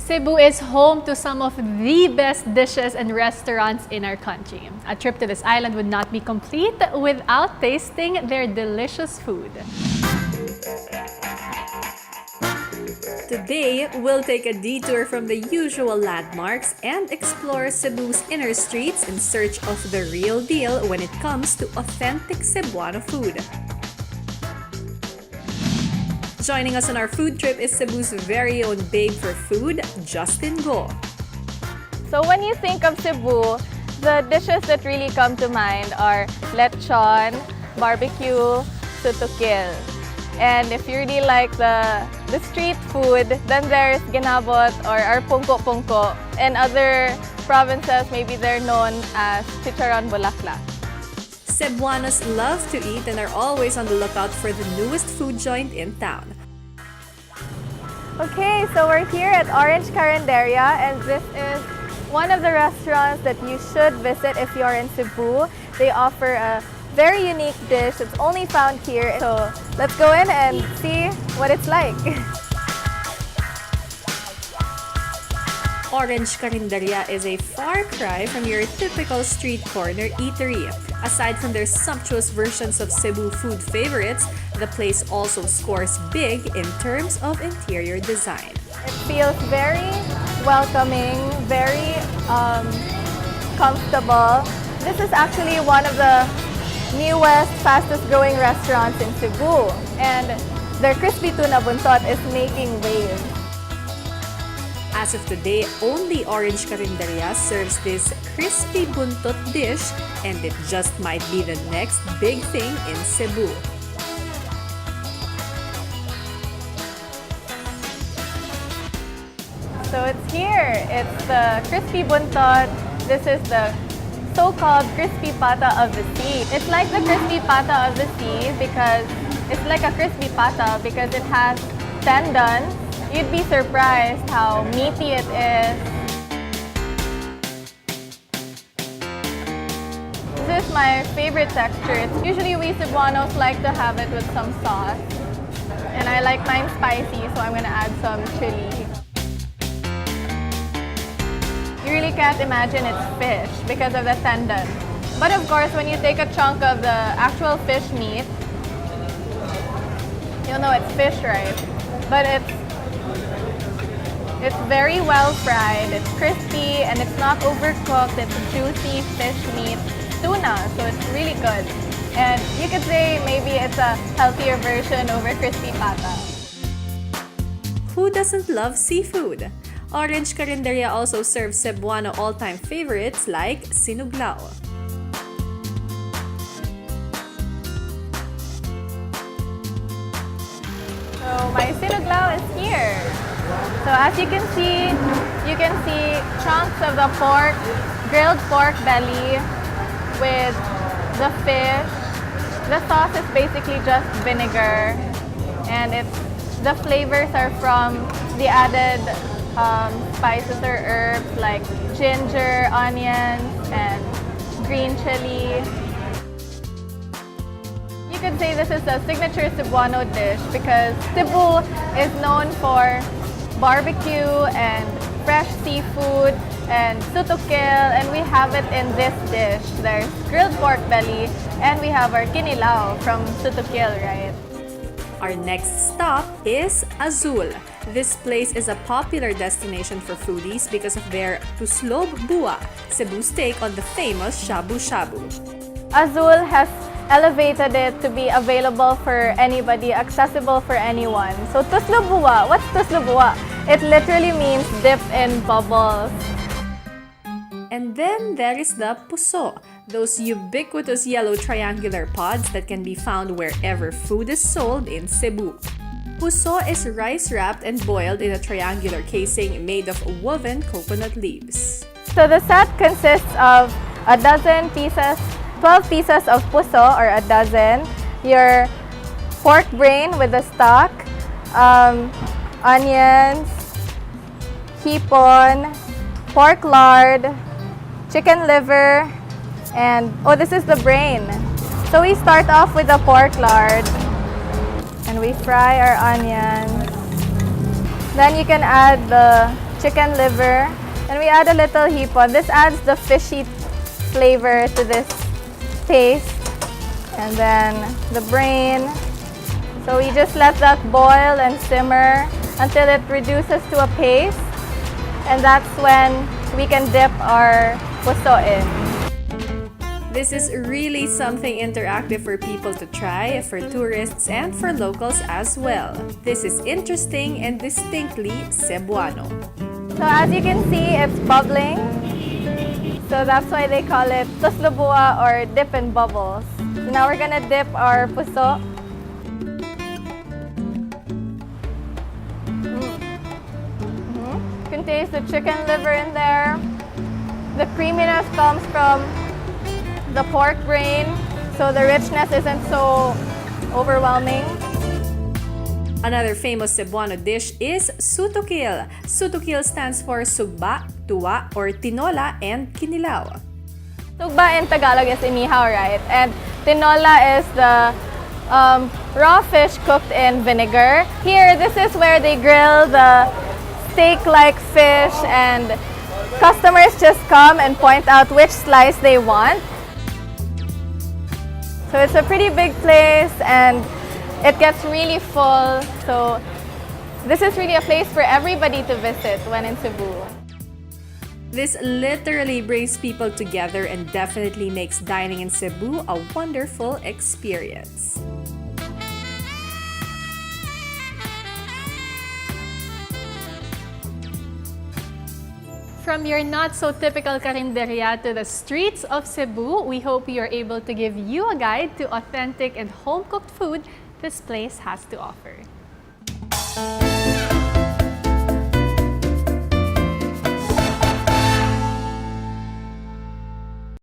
Cebu is home to some of the best dishes and restaurants in our country. A trip to this island would not be complete without tasting their delicious food. Today, we'll take a detour from the usual landmarks and explore Cebu's inner streets in search of the real deal when it comes to authentic Cebuano food. Joining us on our food trip is Cebu's very own babe for food, Justin Go. So when you think of Cebu, the dishes that really come to mind are lechon, barbecue, tutukil. And if you really like the street food, then there's ginabot or our pungko-pungko. In other provinces, maybe they're known as chicharon bulaklak. Cebuanos love to eat and are always on the lookout for the newest food joint in town. Okay, so we're here at Orange Carinderia, and this is one of the restaurants that you should visit if you're in Cebu. They offer a very unique dish that's only found here. So let's go in and see what it's like. Orange Carinderia is a far cry from your typical street corner eatery. Aside from their sumptuous versions of Cebu food favorites, the place also scores big in terms of interior design. It feels very welcoming, very comfortable. This is actually one of the newest, fastest growing restaurants in Cebu, and their crispy tuna buntot is making waves. As of today, only Orange Carinderia serves this crispy buntot dish, and it just might be the next big thing in Cebu. So it's here. It's the crispy buntot. This is the so-called crispy pata of the sea. It's like the crispy pata of the sea because it's like a crispy pata because it has tendons. You'd be surprised how meaty it is. This is my favorite texture. Usually we Cebuanos like to have it with some sauce. And I like mine spicy, so I'm gonna add some chili. You really can't imagine it's fish because of the tendon. But of course, when you take a chunk of the actual fish meat, you'll know it's fish, right? But it's very well fried, it's crispy, and it's not overcooked. It's juicy fish meat tuna, so it's really good. And you could say maybe it's a healthier version over crispy pata. Who doesn't love seafood? Orange Carinderia also serves Cebuano all-time favorites like sinuglao. So my sinuglao is here. So as you can see chunks of the pork, grilled pork belly with the fish. The sauce is basically just vinegar, and the flavors are from the added spices or herbs like ginger, onions, and green chili. You could say this is a signature Cebuano dish because Cebu is known for barbecue and fresh seafood and tutukil, and we have it in this dish. There's grilled pork belly, and we have our kinilaw from tutukil, right? Our next stop is Azul. This place is a popular destination for foodies because of their tuslob bua, Cebu's take on the famous shabu-shabu. Azul has elevated it to be available for anybody, accessible for anyone. So tuslubua, what's tuslubua? It literally means dip in bubbles. And then there is the puso, those ubiquitous yellow triangular pods that can be found wherever food is sold in Cebu. Puso is rice wrapped and boiled in a triangular casing made of woven coconut leaves. So the set consists of 12 pieces of puso, or a dozen, your pork brain with the stock, onions, hipon, pork lard, chicken liver, and this is the brain. So we start off with the pork lard and we fry our onions. Then you can add the chicken liver, and we add a little hipon. This adds the fishy flavor to this paste. And then the brain. So we just let that boil and simmer until it reduces to a paste. And that's when we can dip our puso in. This is really something interactive for people to try, for tourists and for locals as well. This is interesting and distinctly Cebuano. So as you can see, it's bubbling. So that's why they call it tuslubua or dip in bubbles. So now we're gonna dip our puso. You can taste the chicken liver in there. The creaminess comes from the pork brain, so the richness isn't so overwhelming. Another famous Cebuano dish is sutukil. Sutukil stands for sugba, tuwa, or tinola and kinilaw. Sugba in Tagalog is inihaw, right? And tinola is the raw fish cooked in vinegar. Here, this is where they grill the steak-like fish, and customers just come and point out which slice they want. So it's a pretty big place and it gets really full. So this is really a place for everybody to visit when in Cebu. This literally brings people together and definitely makes dining in Cebu a wonderful experience. From your not-so-typical karinderya to the streets of Cebu, we hope we are able to give you a guide to authentic and home-cooked food this place has to offer.